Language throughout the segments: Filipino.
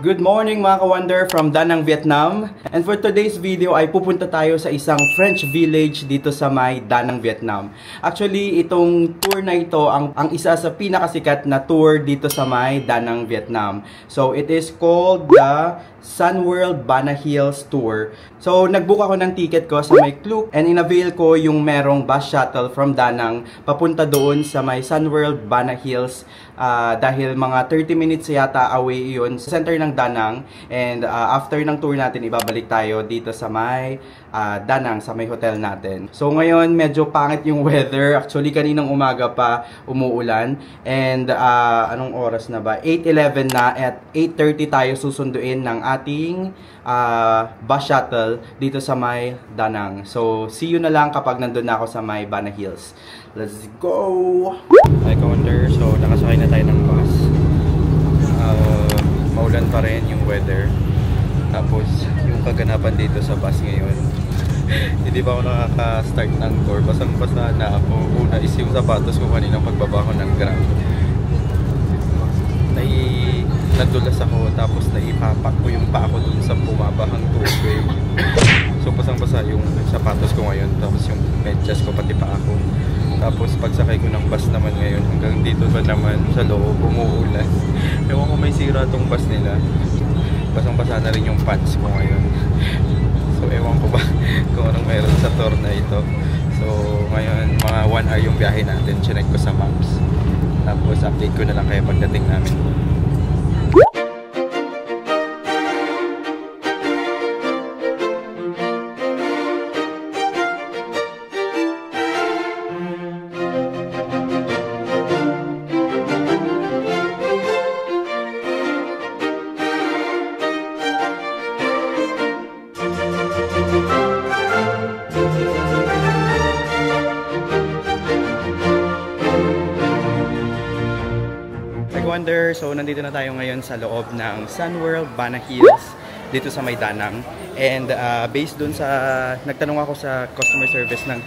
Good morning mga ka-wonder from Da Nang, Vietnam. And for today's video ay pupunta tayo sa isang French village dito sa may Da Nang, Vietnam. Actually, itong tour na ito ang isa sa pinakasikat na tour dito sa may Da Nang, Vietnam. So it is called the Sun World Bana Hills Tour. So nag-book ako ng ticket ko sa may Klook and in-avail ko yung merong bus shuttle from Da Nang papunta doon sa may Sun World Bana Hills. Dahil mga 30 minutes yata away yun sa center ng Da Nang. And after ng tour natin, ibabalik tayo dito sa may Da Nang, sa may hotel natin. So ngayon, medyo pangit yung weather. Actually, kaninang umaga pa umuulan. And anong oras na ba? 8:11 na at 8:30 tayo susunduin ng ating bus shuttle dito sa may Da Nang. So, see you na lang kapag nandun na ako sa may Bana Hills. Let's go! Hi, ka-wonder. So, nakasakay na tayo ng bus. Maulan pa rin yung weather. Tapos, yung kaganapan dito sa bus ngayon. Hindi pa ako nakaka-start ng tour. Basang-basa na ako. Una is yung sapatos ko kaninang pagbaba ko ng grab. Nadulas ako. Tapos, naipapak ko yung paa ko dun sa bumabahang tubig. So, basang-basa yung sapatos ko ngayon. Tapos, yung medyas ko, pati pa ako. Tapos pagsakay ko ng bus naman ngayon, hanggang dito pa naman sa loob, umuulan. Ewan ko may sira tong bus nila. Basang-basa na rin yung pants ko ngayon. So ewan ko ba kung anong meron sa tour na ito. So ngayon, mga 1 hour yung biyahe natin. Chinek ko sa maps. Tapos update ko na lang kaya pagdating namin. So nandito na tayo ngayon sa loob ng Sun World Bana Hills dito sa may Da Nang. And based dun sa nagtanong ako sa customer service ng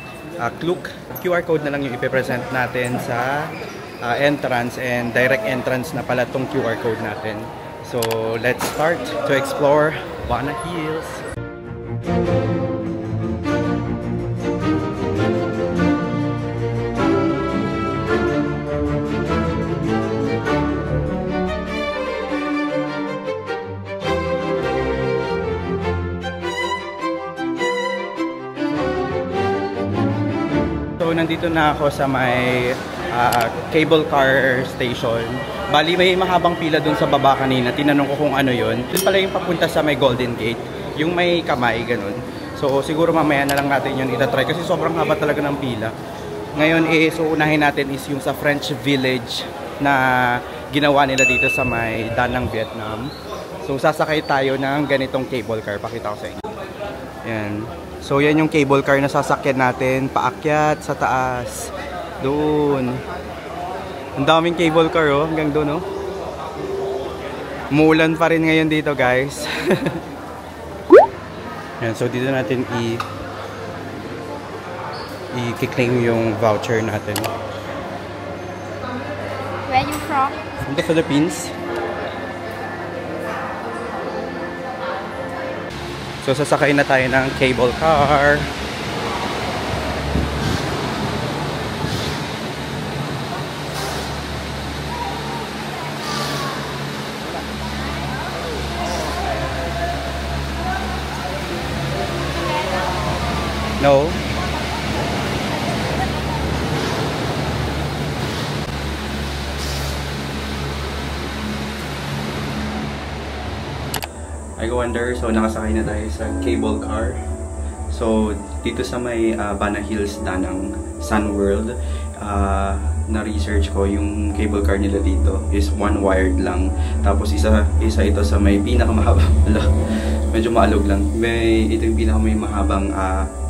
Klook, QR code na lang yung ipipresent natin sa entrance, and direct entrance na pala tong QR code natin. So let's start to explore Bana Hills. So, nandito na ako sa may cable car station. Bali, may mahabang pila dun sa baba kanina. Tinanong ko kung ano yun. Dun pala yung papunta sa may Golden Gate. Yung may kamay, ganun. So, siguro mamaya na lang natin yun itatry kasi sobrang haba talaga ng pila. Ngayon, so unahin natin is yung sa French Village na ginawa nila dito sa may Da Nang, Vietnam. So, sasakay tayo ng ganitong cable car. Pakita ko sa inyo. Yan. So yan yung cable car na sasakyan natin paakyat sa taas. Doon. Ang daming cable car oh, hanggang doon oh. Umuulan pa rin ngayon dito, guys. Yan, so dito natin i-claim yung voucher natin. Where you from? From the Philippines. So, sasakay na tayo ng cable car. No. I wonder, so nakasakay na tayo sa cable car. So dito sa may Bana Hills, Da Nang, Sun World, na-research ko yung cable car nila dito is one wired lang. Tapos isa ito sa may pinakamahabang, medyo maalog lang. Ito yung may mahabang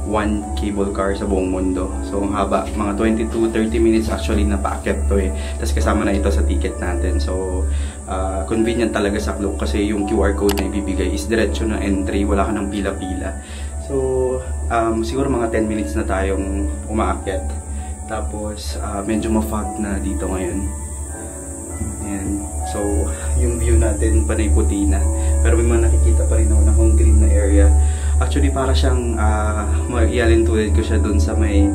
one cable car sa buong mundo. So ang haba, mga 20 to 30 minutes actually na paakyat to eh. Tapos kasama na ito sa ticket natin. So convenient talaga sa Klook kasi yung QR code na ibibigay is diretso na entry, wala ka ng pila-pila. So siguro mga 10 minutes na tayong umaakyat. Tapos medyo ma-fog na dito ngayon. Ayan. So, yung view natin panay puti na. Pero may mga nakikita pa rin ako na kung green na area. Actually, para siyang ialin tulad ko siya dun sa may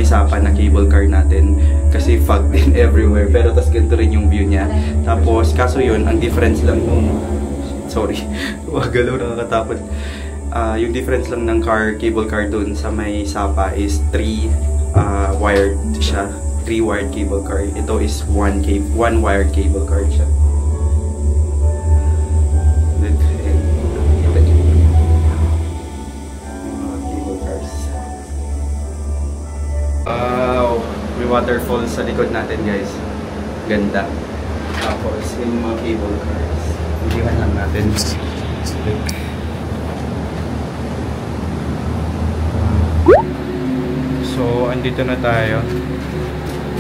sapa na cable car natin. Kasi fog din everywhere. Pero tas ganito rin yung view niya. Tapos, kaso yun, ang difference lang yung... Sorry. Wagalaw, nakakatakot. Yung difference lang ng cable car dun sa may sapa is 3 wired siya. 3 wired cable car. Ito is 1 wired cable car siya. Wow! May waterfall sa likod natin, guys. Ganda. Tapos, yung mga cable cars. Iwan lang natin. So, andito na tayo.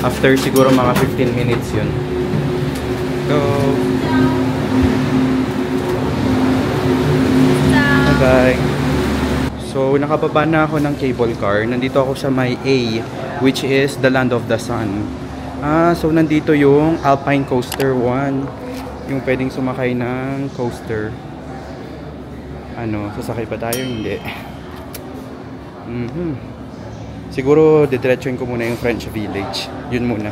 After siguro mga 15 minutes yun. Go! Bye-bye! So, nakababa na ako ng cable car. Nandito ako sa may A, which is the Land of the Sun. So nandito yung Alpine Coaster 1. Yung pwedeng sumakay ng coaster. Sasakay pa tayo? Hindi. Siguro, didiretsuin ko muna yung French Village. Yun muna.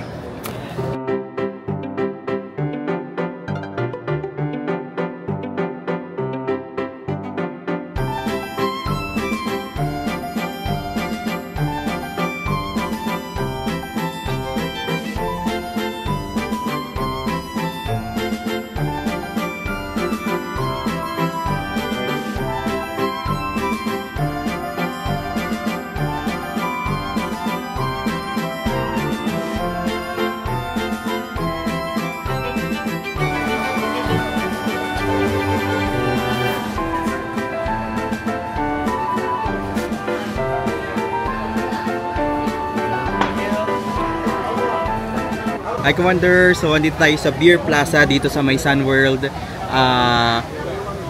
Hi Commander! So andito tayo sa Beer Plaza dito sa may Sun World.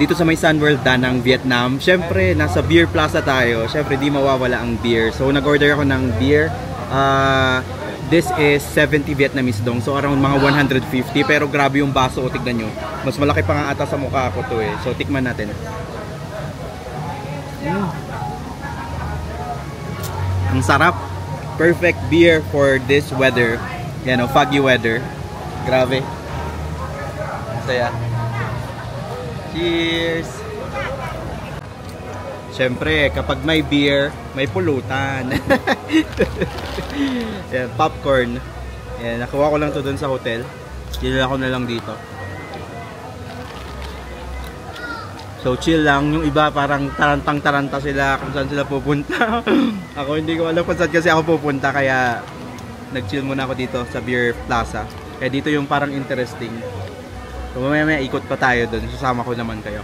Dito sa may Sun World Danang, Vietnam. Syempre, nasa Beer Plaza tayo. Syempre, di mawawala ang beer. So nag-order ako ng beer. This is 70 Vietnamese dong. So around mga 150. Pero grabe yung baso. O, tignan nyo. Mas malaki pa nga ata sa mukha ko to eh. So tikman natin. Ang sarap. Perfect beer for this weather. Yan o, foggy weather. Grabe. Saya. Cheers! Siyempre, kapag may beer, may pulutan. Yan, popcorn. Yan, nakuha ko lang to dun sa hotel. Dinala ko na lang dito. So, chill lang. Yung iba parang tarantang-taranta sila kung saan sila pupunta. Ako hindi ko alam kung saan kasi ako pupunta, kaya nag-chill muna ako dito sa Beer Plaza. Kaya dito yung parang interesting. So mamaya ikot pa tayo doon. Sasama ko naman kayo.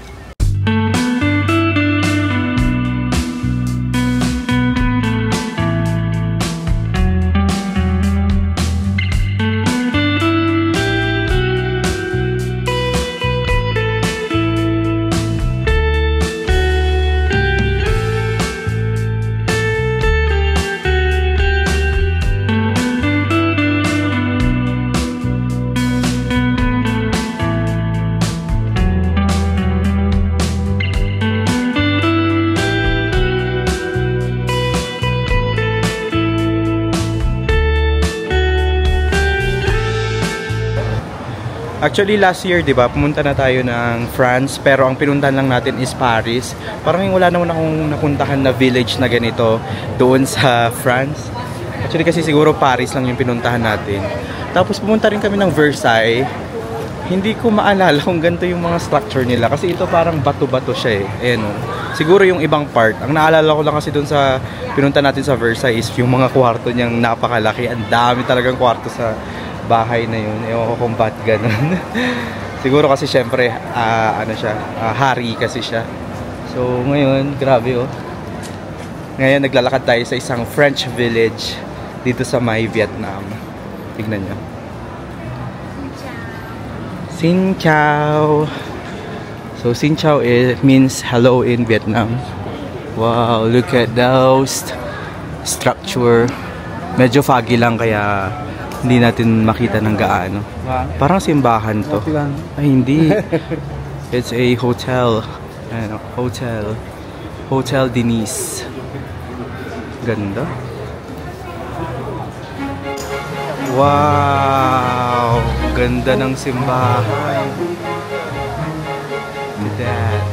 Actually last year, 'di ba, pumunta na tayo ng France, pero ang pinuntahan lang natin is Paris. Parang wala naman akong napuntahan na village na ganito doon sa France. Actually kasi siguro Paris lang yung pinuntahan natin. Tapos pumunta rin kami ng Versailles. Hindi ko maalala kung ganito yung mga structure nila kasi ito parang bato-bato siya eh. Ayan o. Siguro yung ibang part. Ang naalala ko lang kasi doon sa pinunta natin sa Versailles is yung mga kwarto niyang napakalaki. Ang dami talagang kwarto sa bahay na yun. Ewan ko kung ba't ganun. Siguro kasi syempre ano siya, hari kasi siya. So ngayon, grabe oh. Ngayon naglalakad tayo sa isang French village dito sa may Vietnam. Tignan nyo. Xin chào. So Xin chào means hello in Vietnam. Wow, look at those structure. Medyo foggy lang kaya hindi natin makita ng gaano. Parang simbahan to. Ay, hindi. It's a hotel. Ano, Hotel Denise. Ganda. Wow! Ganda ng simbahan. Look at that.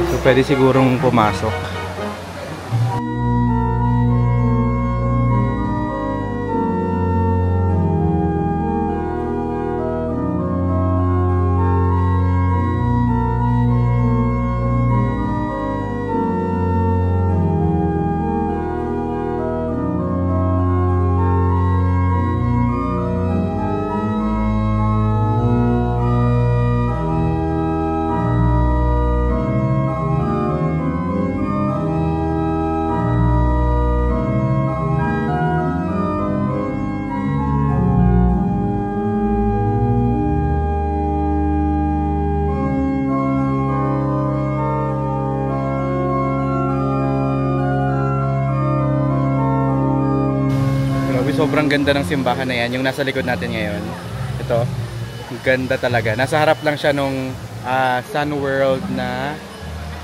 So, pwede sigurong pumasok. Sobrang ganda ng simbahan na yan, yung nasa likod natin ngayon. Ito, ganda talaga. Nasa harap lang siya nung Sun World na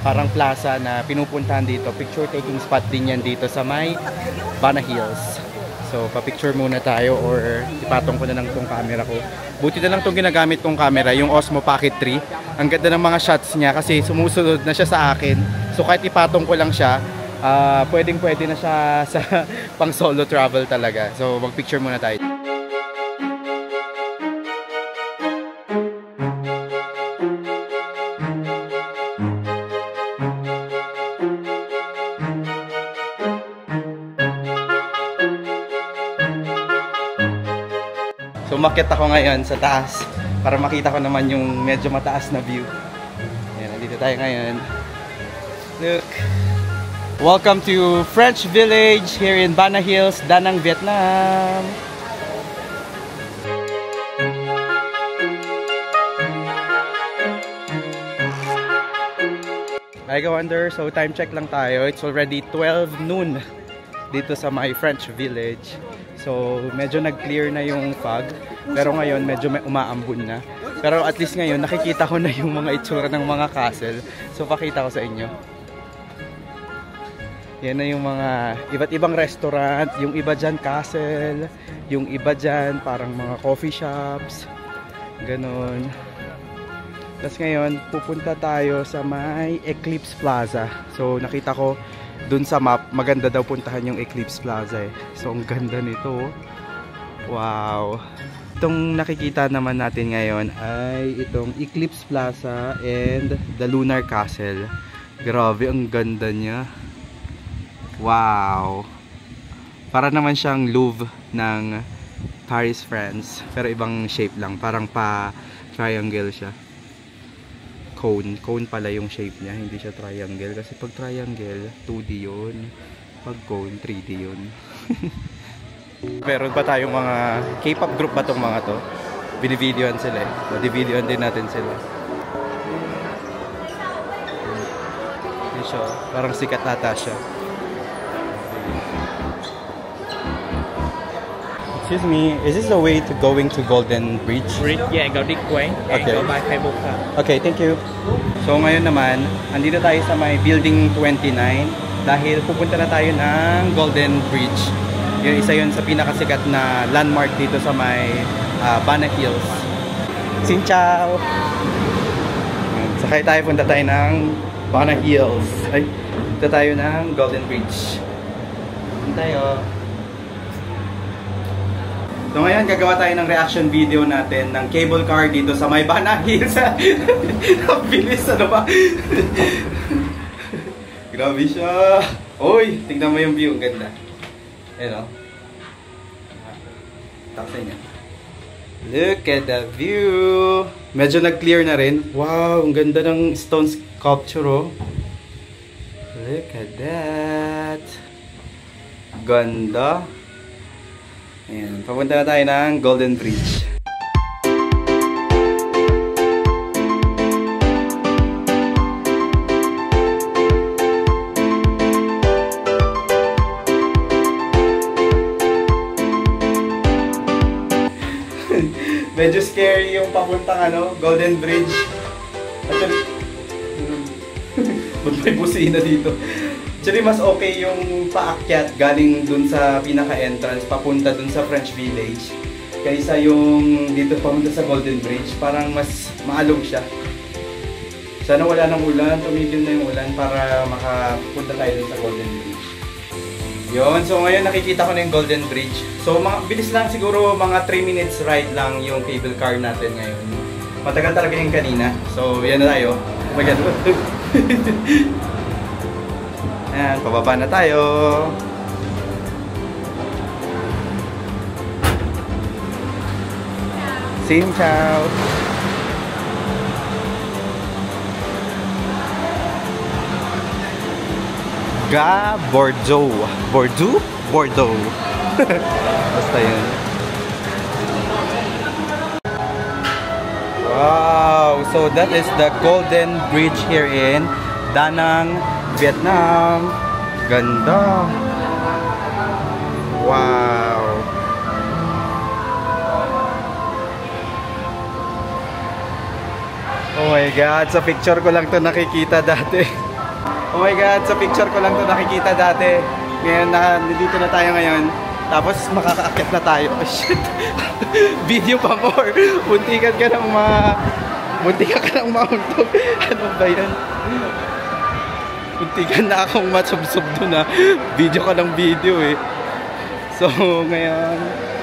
parang plaza na pinupuntahan dito. Picture taking spot din yan dito sa may Bana Hills. So, pa-picture muna tayo or ipatong ko na lang tong camera ko. Buti na lang tong ginagamit kong camera, yung Osmo Pocket 3. Ang ganda ng mga shots niya kasi sumusunod na siya sa akin. So, kahit ipatong ko lang siya, pwedeng-pwede na siya sa pang solo travel talaga. So, mag-picture muna tayo. So, umakyat ako ngayon sa taas para makita ko naman yung medyo mataas na view. Ayan, nandito tayo ngayon. Look! Welcome to French Village here in Bana Hills, Da Nang, Vietnam. Like a wonder, so time check lang tayo. It's already 12 noon dito sa my French Village. So medyo nag-clear na yung fog, pero ngayon medyo may umaambon na. Pero at least ngayon nakikita ko na yung mga itsura ng mga castle. So pakita ko sa inyo. Yan na yung mga iba't ibang restaurant, yung iba dyan castle, yung iba dyan parang mga coffee shops, ganon. Tapos ngayon, pupunta tayo sa may Eclipse Plaza. So nakita ko dun sa map, maganda daw puntahan yung Eclipse Plaza eh. So ang ganda nito. Wow! Itong nakikita naman natin ngayon ay itong Eclipse Plaza and the Lunar Castle. Grabe, ang ganda niya. Wow! Para naman siyang Louvre ng Paris, France. Pero ibang shape lang. Parang pa-triangle siya. Cone. Cone pala yung shape niya. Hindi siya triangle. Kasi pag triangle, 2D yun. Pag cone, 3D yun. Meron pa tayong mga K-pop group ba itong mga to? Binivideoan sila eh. Binivideoan din natin sila. Yan siya. Parang sikat ata siya. Excuse me, is this the way to going to Golden Bridge? Yeah, go this way and Okay. go by Facebook. Okay, thank you. So ngayon naman, andito tayo sa may Building 29 dahil pupunta na tayo ng Golden Bridge. Yung isa yun sa pinakasikat na landmark dito sa may Bana Hills. Xin chào! Sakay tayo, punta tayo ng Bana Hills. Ay, punta tayo ng Golden Bridge. Punta tayo. So ngayon, gagawa tayo ng reaction video natin ng cable car dito sa may Bana Hills. Ang bilis, ano ba? Grabe siya. Uy, tingnan mo yung view. Ang ganda. Ayan o. Tapos niya. Look at the view. Medyo nag-clear na rin. Wow, ang ganda ng stone sculpture oh. Look at that. Ganda. Ayan, papunta na tayo ng Golden Bridge. Medyo scary yung papuntang Golden Bridge. Actually, ba't may busina dito? Actually, mas okay yung paakyat galing dun sa pinaka-entrance, papunta dun sa French Village, kaysa yung dito papunta sa Golden Bridge. Parang mas maalog siya. Sana wala nang ulan, tumigil na yung ulan para makapunta tayo dun sa Golden Bridge. Yun, so ngayon nakikita ko na yung Golden Bridge. So bilis lang, siguro mga 3 minutes ride lang yung cable car natin ngayon. Matagal talaga yung kanina. So yan na tayo. Oh my God. Ayan, pababa na tayo. Xin chào. Ga Bordeaux. Bordeaux? Bordeaux. Basta yun. Wow! So that is the Golden Bridge here in Da Nang, Vietnam. Ganda. Wow. Oh my God, sa picture ko lang to nakikita dati. Oh my God, sa picture ko lang to nakikita dati. Ngayon, nandito na tayo ngayon. Tapos makakaakyat na tayo. Oh shit. Video pa more. Muntikan ka ng mauntog. Ano ba yan? Muntikan na akong matsubsob doon ha. Video ka ng video eh. So ngayon,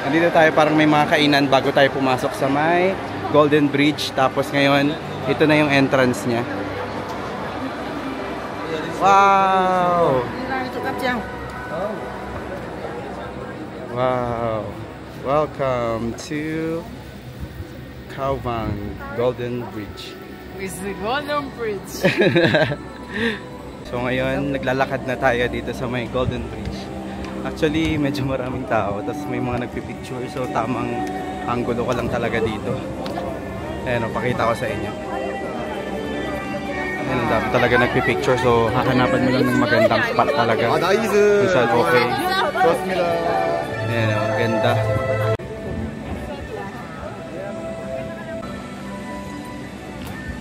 nandito tayo, parang may mga kainan bago tayo pumasok sa may Golden Bridge. Tapos ngayon, ito na yung entrance niya. Wow! Wow! Welcome to Cao Vang Golden Bridge. It's the Golden Bridge. So ngayon, naglalakad na tayo dito sa may Golden Bridge. Actually, medyo maraming tao. Tapos may mga nagpipicture. So tamang anggulo ko lang talaga dito. Ayan, pakita ko sa inyo. Ayan, ang dami talaga nagpipicture. So hahanapan mo lang ng magandang spot talaga. Kung saan okay. Ayan, ang ganda.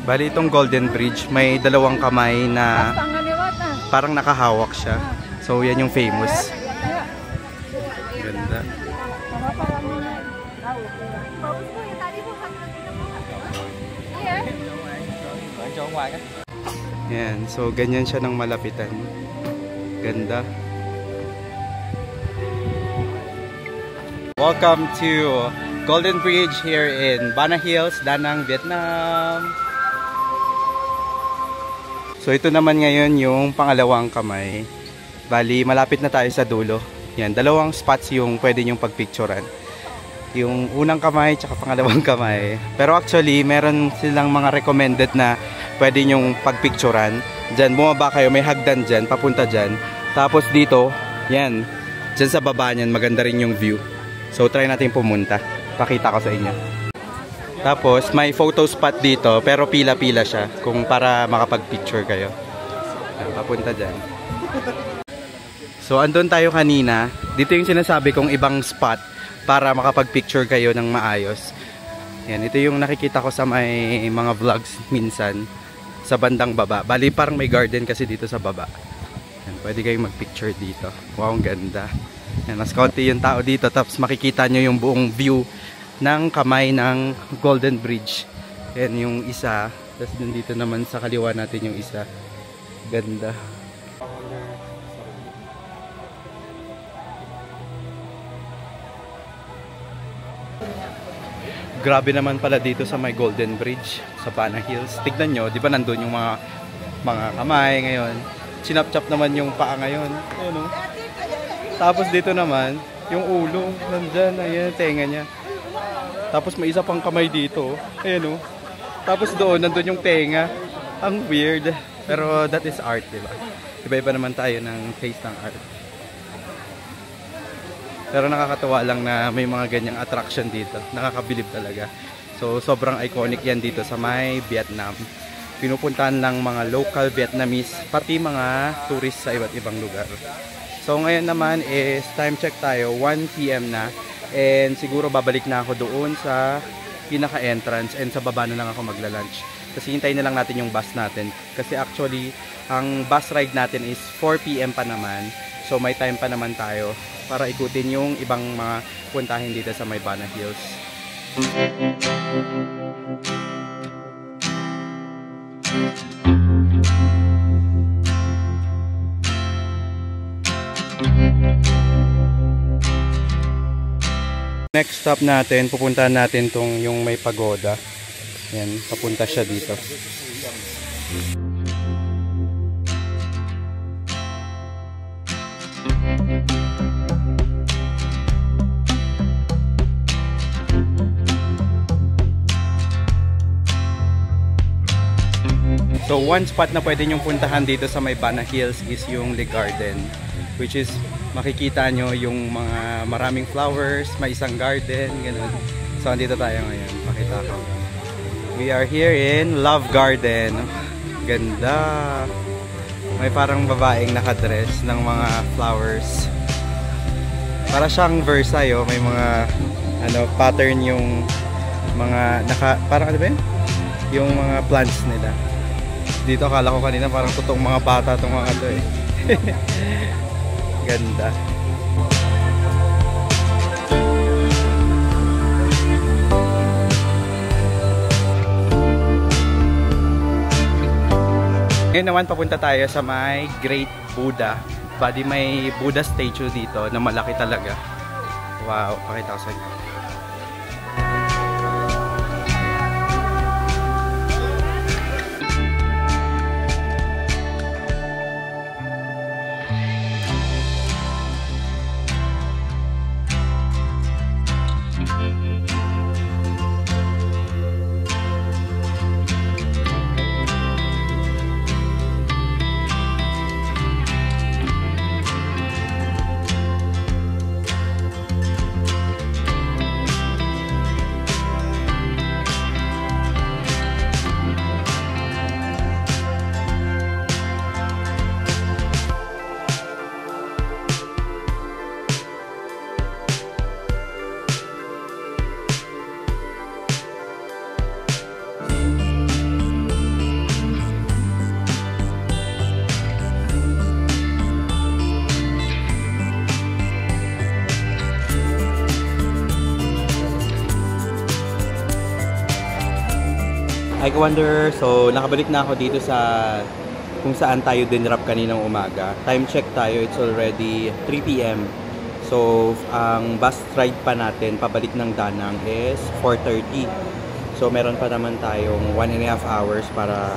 Bali itong Golden Bridge, may dalawang kamay na parang nakahawak siya. So yan yung famous. Ganda. Yan, so ganyan siya ng malapitan. Ganda. Welcome to Golden Bridge here in Bana Hills, Da Nang, Vietnam. So ito naman ngayon yung pangalawang kamay. Bali, malapit na tayo sa dulo. Yan, dalawang spots yung pwede nyong pagpicturean. Yung unang kamay tsaka pangalawang kamay. Pero actually, meron silang mga recommended na pwede nyong pagpicturean. Diyan, bumaba kayo, may hagdan dyan, papunta dyan. Tapos dito, yan, dyan sa baba niyan, maganda rin yung view. So try natin pumunta. Pakita ko sa inyo. Tapos may photo spot dito, pero pila-pila siya kung para makapag-picture kayo. Papunta dyan. So andun tayo kanina. Dito yung sinasabi kong ibang spot para makapag-picture kayo ng maayos. Yan, ito yung nakikita ko sa may mga vlogs minsan sa bandang baba. Bali parang may garden kasi dito sa baba. Yan, pwede kayong mag-picture dito. Wow, ang ganda. Yan, mas konti yung tao dito, tapos makikita nyo yung buong view ng kamay ng Golden Bridge. Yan yung isa, tapos dito naman sa kaliwa natin yung isa. Ganda. Grabe naman pala dito sa may Golden Bridge sa Bana Hills. Tignan nyo, di ba nandun yung mga kamay ngayon. Sinap-chap naman yung paa ngayon. Ano? Tapos dito naman, yung ulo, nandyan, ayan, tenga niya. Tapos may isa pang kamay dito, ayan o. Tapos doon, nandun yung tenga. Ang weird. Pero that is art, diba? Iba-iba naman tayo ng taste ng art. Pero nakakatuwa lang na may mga ganyang attraction dito. Nakakabilib talaga. So, sobrang iconic yan dito sa may Vietnam. Pinupuntahan lang mga local Vietnamese, pati mga tourists sa iba't ibang lugar. So ngayon naman is time check tayo, 1 PM na, and siguro babalik na ako doon sa pinaka-entrance, and sa baba na lang ako magla-lunch. Kasi hintayin na lang natin yung bus natin. Kasi actually, ang bus ride natin is 4 PM pa naman. So may time pa naman tayo para ikutin yung ibang mga puntahin dito sa may Bana Hills. Next stop natin, pupuntahan natin tong yung may pagoda. Yan, papunta siya dito. So one spot na pwede nyong puntahan dito sa may Bana Hills is yung Le Garden, which is makikita nyo yung mga maraming flowers, may isang garden, ganun. So andito tayo ngayon, pakita ko. We are here in Love Garden. Ganda. May parang babaeng nakadress ng mga flowers. Para siyang Versailles, oh. May mga pattern yung mga parang ano ba yun? Yung mga plants nila. Dito akala ko kanina parang totoong mga bata itong mga to eh. Ganda. Ngayon naman papunta tayo sa may Great Buddha. Bali may Buddha statue dito na malaki talaga. Wow, pakita ko sa inyo. I wonder, so nakabalik na ako dito sa kung saan tayo dinrap kaninang umaga. Time check tayo, it's already 3 PM. So, ang bus ride pa natin pabalik ng Danang is 4:30. So, meron pa naman tayong 1.5 hours para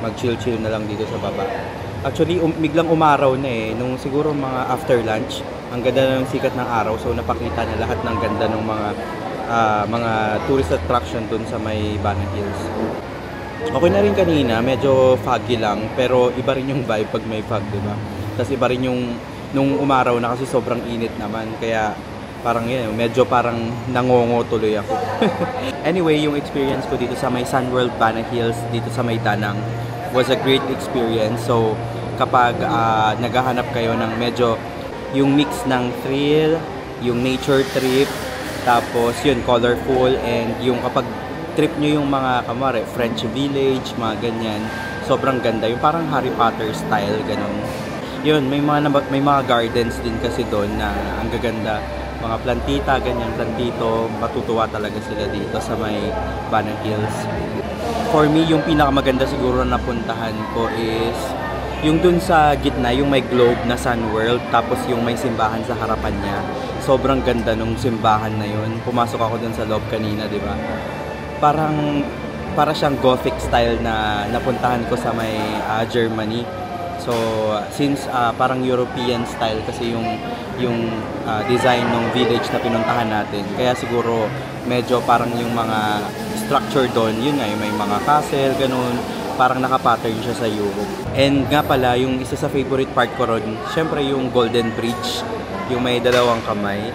mag-chill-chill na lang dito sa baba. Actually, biglang umaraw na eh. Nung siguro mga after lunch, ang ganda ng sikat ng araw. So, napakita na lahat ng ganda ng mga tourist attraction dun sa may Bana Hills. Okay na rin kanina, medyo foggy lang, pero iba rin yung vibe pag may fog, diba? Tapos iba rin yung nung umaraw na kasi sobrang init naman, kaya parang yun, medyo parang nangongo tuloy ako. Anyway, yung experience ko dito sa may Sunworld Bana Hills, dito sa may Danang, was a great experience. So, kapag naghahanap kayo ng medyo yung mix ng thrill, yung nature trip, tapos yun, colorful, and yung kapag trip nyo yung mga kamare, French Village, mga ganyan, sobrang ganda. Yung parang Harry Potter style, ganun. Yun, may mga gardens din kasi doon na ang gaganda. Mga plantita, ganyan, plantito, matutuwa talaga sila dito sa may Bana Hills. For me, yung pinakamaganda siguro na puntahan ko is yung dun sa gitna, yung may globe na Sun World, tapos yung may simbahan sa harapan niya. Sobrang ganda nung simbahan na yun. Pumasok ako dun sa loob kanina, di ba? Para siyang Gothic style na napuntahan ko sa may Germany. So, since parang European style kasi yung design ng village na pinuntahan natin. Kaya siguro medyo parang yung mga structure doon, yun nga, yung may mga castle, ganun. Parang nakapattern siya sa Europe. And nga pala, yung isa sa favorite part ko ron, syempre yung Golden Bridge, yung may dalawang kamay.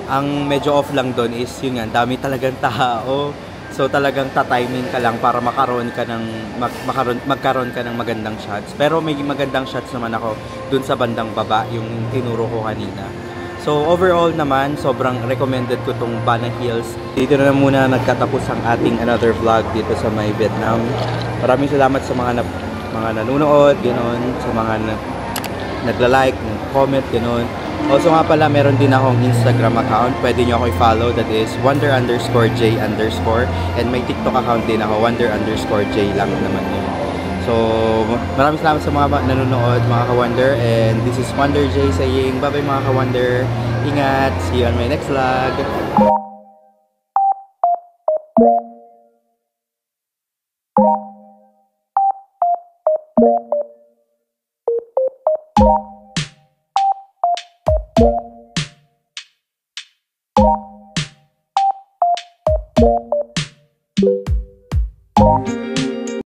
Ang medyo off lang doon is yun nga, dami talagang tao. So talagang tatiming ka lang para magkaroon ka ng magandang shots. Pero may magandang shots naman ako dun sa bandang baba, yung tinuro ko kanina. So overall naman, sobrang recommended ko tong Bana Hills. Dito na muna nagtatapos ang ating another vlog dito sa may Vietnam. Maraming salamat sa mga nanonood, ganoon, sa mga nagla-like, nag-comment, ganoon. Also nga pala, meron din akong Instagram account. Pwede nyo ako i-follow. That is wonder_j_. And may TikTok account din ako, wonder_j lang naman yun. So, maraming salamat sa mga nanonood, mga ka-Wonder. And this is Wonder J saying, bye-bye mga ka-Wonder. Ingat. See you on my next vlog.